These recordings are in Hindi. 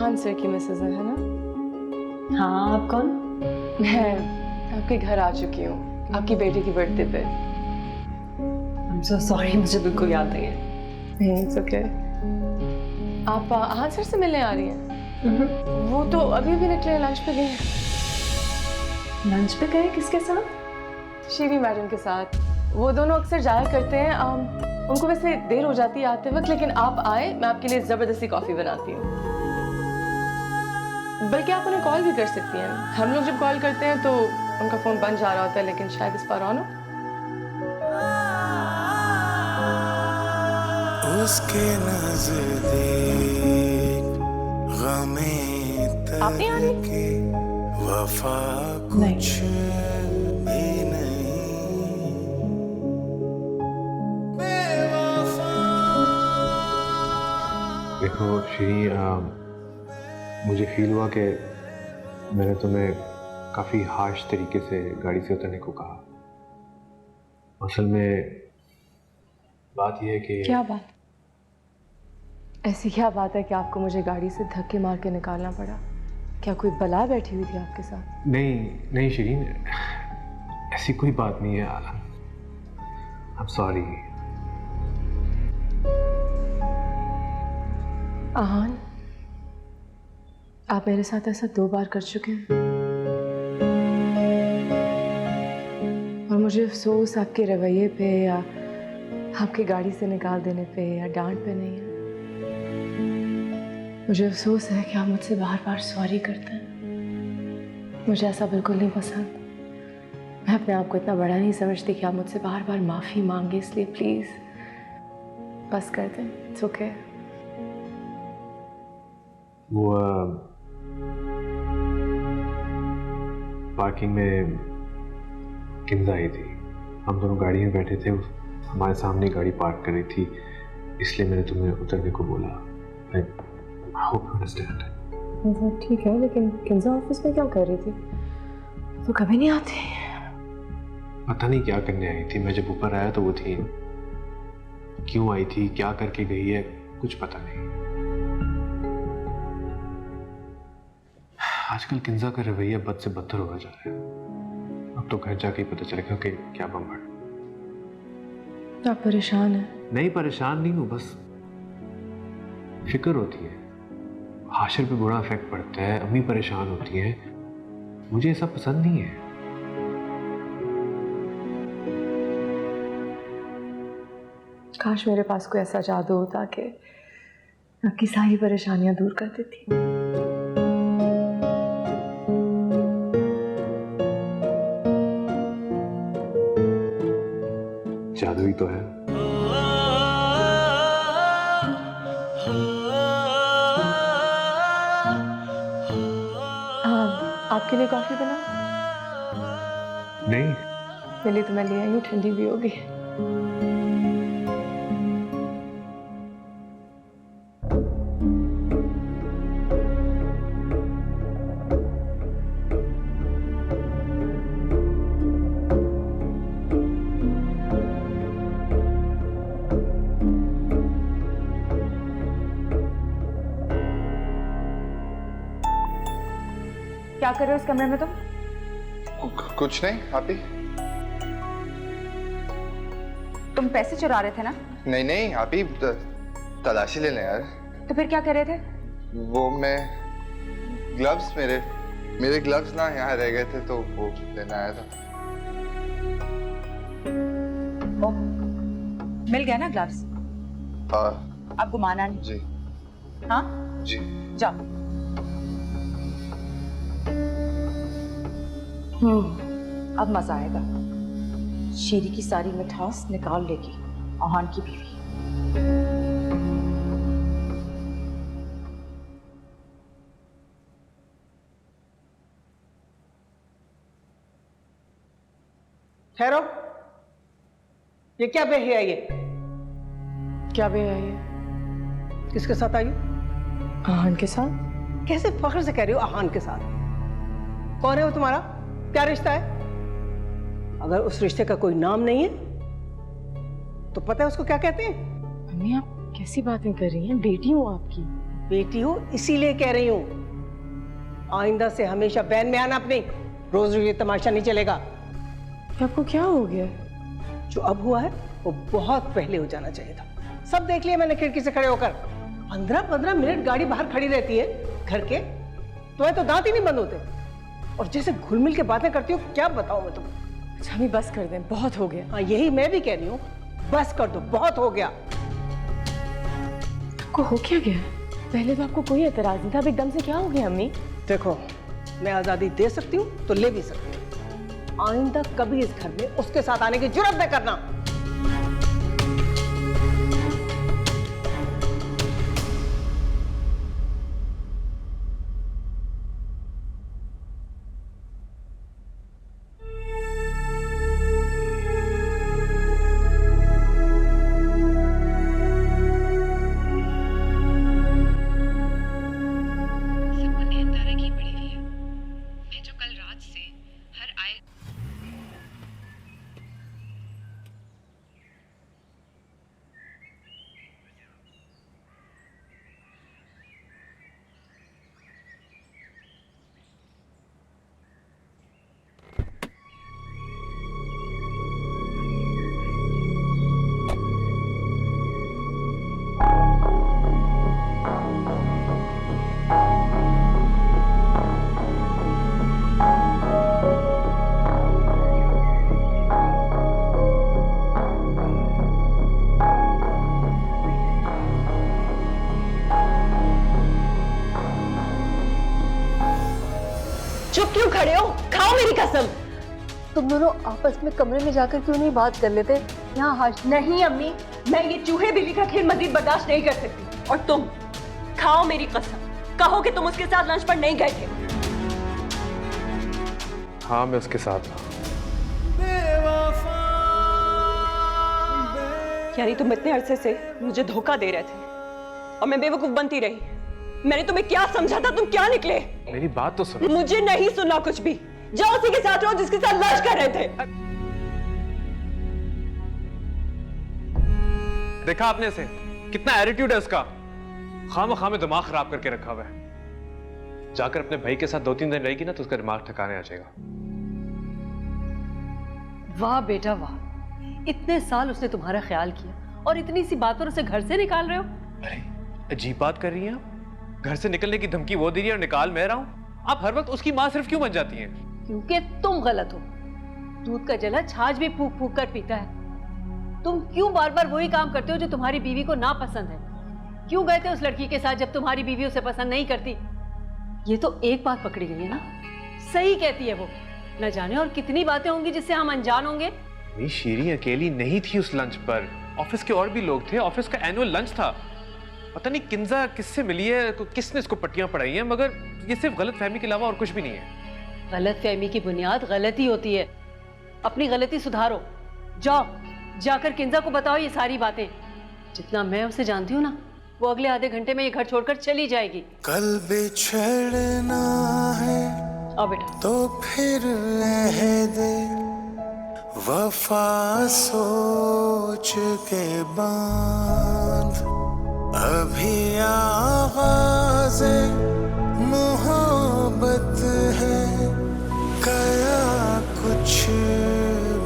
आहान सर की मिसेज है ना? हाँ, आप कौन? मैं आपके घर आ चुकी हूँ आपकी बेटी की बर्थडे पे। I'm so sorry, मुझे बिल्कुल याद नहीं है। It's okay. आप आहान सर से मिलने आ रही हैं? वो तो अभी भी निकले, लंच पे गए हैं। लंच पे गए किसके साथ? शीरी मैडम के साथ। वो दोनों अक्सर जाया करते हैं। उनको वैसे देर हो जाती है आते वक्त, लेकिन आप आए, मैं आपके लिए जबरदस्ती कॉफी बनाती हूँ। बल्कि आप उन्हें कॉल भी कर सकती हैं। हम लोग जब कॉल करते हैं तो उनका फोन बंद जा रहा होता है, लेकिन शायद इस पर ऑन हो। उसके नज़दीक गमे आप नहीं आ रही? वफा कुछ भी नहीं। देखो श्री, मुझे फील हुआ कि मैंने तुम्हें काफ़ी हार्श तरीके से गाड़ी से उतरने को कहा। असल में बात यह है कि क्या बात? ऐसी क्या बात है कि आपको मुझे गाड़ी से धक्के मार के निकालना पड़ा? क्या कोई बला बैठी हुई थी आपके साथ? नहीं शिरीन, ऐसी कोई बात नहीं है। I am sorry. आहान, आप मेरे साथ ऐसा 2 बार कर चुके हैं और मुझे अफसोस आपके रवैये पे या आपकी गाड़ी से निकाल देने पे या डांट पे नहीं है। मुझे अफसोस है कि आप मुझसे बार बार सॉरी करते हैं। मुझे ऐसा बिल्कुल नहीं पसंद। मैं अपने आप को इतना बड़ा नहीं समझती कि आप मुझसे बार बार माफ़ी मांगे, इसलिए प्लीज़ बस कर दें। It's okay. वो पार्किंग में किंजा आई थी। हम दोनों गाड़ी में बैठे थे, हमारे सामने गाड़ी पार्क कर रही थी, इसलिए मैंने तुम्हें उतरने को बोला। I hope you understand. ठीक है, लेकिन किंजा ऑफिस में क्या कर रही थी? तो कभी नहीं आती। पता नहीं क्या करने आई थी। मैं जब ऊपर आया तो वो थी। क्यों आई थी, क्या करके गई है, कुछ पता नहीं। आजकल किंजा का रवैया बद से बदतर होगा जा रहा है। अब तो घर जाके ही पता चलेगा कि क्या बम्बड़। आप परेशान हैं? नहीं, परेशान नहीं हूँ, बस फिक्र होती है। हाशिर पे बुरा इफेक्ट पड़ता है, अम्मी परेशान होती हैं। मुझे ऐसा पसंद नहीं है। काश मेरे पास कोई ऐसा जादू होता कि आपकी सारी परेशानियां दूर कर देती। जादू ही तो है। आपके लिए कॉफी बना? नहीं, मेरे लिए तो मैं ले आई हूँ, ठंडी भी होगी। क्या कर रहे हो इस कमरे में तुम? कुछ नहीं आपी। तुम पैसे चुरा रहे थे ना? नहीं आपी, तलाशी लेने यार। तो फिर क्या कर रहे थे? वो मैं ग्लव्स, मेरे ग्लव्स ना यहाँ रह गए थे तो वो लेने आया था। ओ, मिल गया ना ग्लव्स? हाँ। अब घुमाना नहीं। जी। हाँ जी। जाओ। अब मजा आएगा। शीरी की सारी मिठास निकाल लेगी आहान की बीवी। ठहरो, ये क्या बेही है? ये क्या बे है ये? किसके साथ आई? आहान के साथ। कैसे फख्र से कह रही हो आहान के साथ? कौन है वो तुम्हारा? क्या रिश्ता है? अगर उस रिश्ते का कोई नाम नहीं है तो पता है उसको क्या कहते हैं? मम्मी, आप कैसी बातें कर रही हैं? बेटी हूँ आपकी। बेटी हो इसीलिए कह रही हूँ, आइंदा से हमेशा वैन में आना अपनी, रोज ये तमाशा नहीं चलेगा। आपको क्या हो गया? जो अब हुआ है वो बहुत पहले हो जाना चाहिए था। सब देख लिया मैंने खिड़की से खड़े होकर। 15-15 मिनट गाड़ी बाहर खड़ी रहती है घर के, तुम्हें तो दांत ही नहीं बंद होते। और जैसे घुल मिल के बातें करती हो, क्या बताऊं मैं तुम्हें। अच्छा अभी बस कर दें, बहुत हो गया। हाँ यही मैं भी कह रही हूँ, बस कर दो, बहुत हो गया। आपको हो क्या गया? पहले तो आपको कोई एतराज नहीं था, अब एकदम से क्या हो गया अम्मी? देखो, मैं आजादी दे सकती हूँ तो ले भी सकती हूँ। आइंदा कभी इस घर में उसके साथ आने की जुर्रत न करना। चुप क्यों खड़े हो? खाओ मेरी कसम। तुम दोनों आपस में कमरे में जाकर क्यों नहीं बात कर लेते? यहाँ हाश नहीं अम्मी, मैं ये चूहे बिल्ली का खेल मजीद बर्दाश्त नहीं कर सकती। और तुम खाओ मेरी कसम, कहो कि तुम उसके साथ लंच पर नहीं गए थे। हाँ मैं उसके साथ था। यानी तुम इतने अरसे से मुझे धोखा दे रहे थे और मैं बेवकूफ बनती रही। मैंने तुम्हें क्या समझा था, तुम क्या निकले? मेरी बात तो सुनो। मुझे नहीं सुनना कुछ भी। जाओ उसी के साथ रहो जिसके साथ लंच कर रहे थे। देखा आपने से कितना एटीट्यूड है उसका। खाम में दिमाग खराब करके रखा हुआ है। जाकर अपने भाई के साथ 2-3 दिन रहेगी ना तो उसका दिमाग ठिकाने आ जाएगा। वाह बेटा वाह, इतने साल उसने तुम्हारा ख्याल किया और इतनी सी बात पर उसे घर से निकाल रहे हो। अरे अजीब बात कर रही हैं आप। घर से निकलने की धमकी वो दे रही है और निकाल मैं रहा हूं। आप हर वक्त उसकी मां सिर्फ क्यों बन जाती हैं? क्योंकि तुम गलत हो। दूध का जला छाछ भी फूक फूक कर पीता है। तुम क्यों बार बार वही काम करते हो जो तुम्हारी बीवी को ना पसंद है? क्यों गए थे उस लड़की के साथ जब तुम्हारी बीवी उसे पसंद नहीं करती? ये तो एक बात पकड़ी गई है ना। सही कहती है वो, न जाने और कितनी बातें होंगी जिससे हम अनजान होंगे। शीरी अकेली नहीं थी उस लंच पर। ऑफिस के और भी लोग थे। ऑफिस का एनुअल लंच था। पता नहीं किंजा किससे मिली है, किसने इसको पट्टियां पढ़ाई हैं, मगर ये सिर्फ गलत फहमी के अलावा और कुछ भी नहीं है। गलत फहमी की बुनियाद गलती होती है। अपनी गलती सुधारो। जाओ जाकर किंजा को बताओ ये सारी बातें। जितना मैं उसे जानती हूँ ना, वो अगले आधे घंटे में ये घर छोड़कर चली जाएगी। कल बिछड़ना है आओ बेटा। तो फिर अहदे वफा सोच के बांध। अभी आगाज़ मोहब्बत है, कया कुछ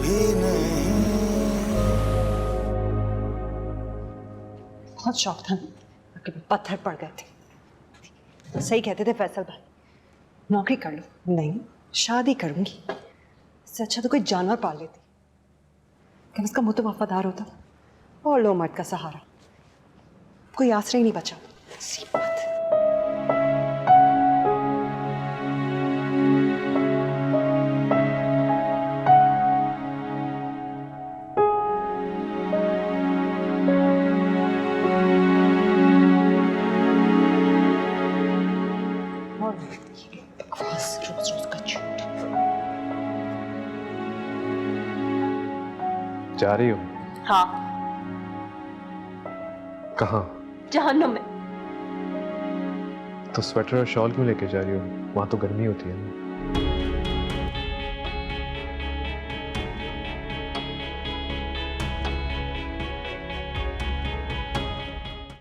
भी नहीं। बहुत शौक था कि पत्थर पड़ गए थे। सही कहते थे फैसल भाई, नौकरी कर लो। नहीं, शादी करूंगी। इससे अच्छा तो कोई जानवर पाल लेती। कम से कम वो तो वफादार होता और लो मर्द का सहारा। कोई आश्रय ही नहीं बचा। सी बात। रोज रोज का झूठ। जा रही हो? हाँ, कहाँ? जहन्नुम में। तो स्वेटर और शॉल क्यों लेके जा रही हो? वहां तो गर्मी होती है ना।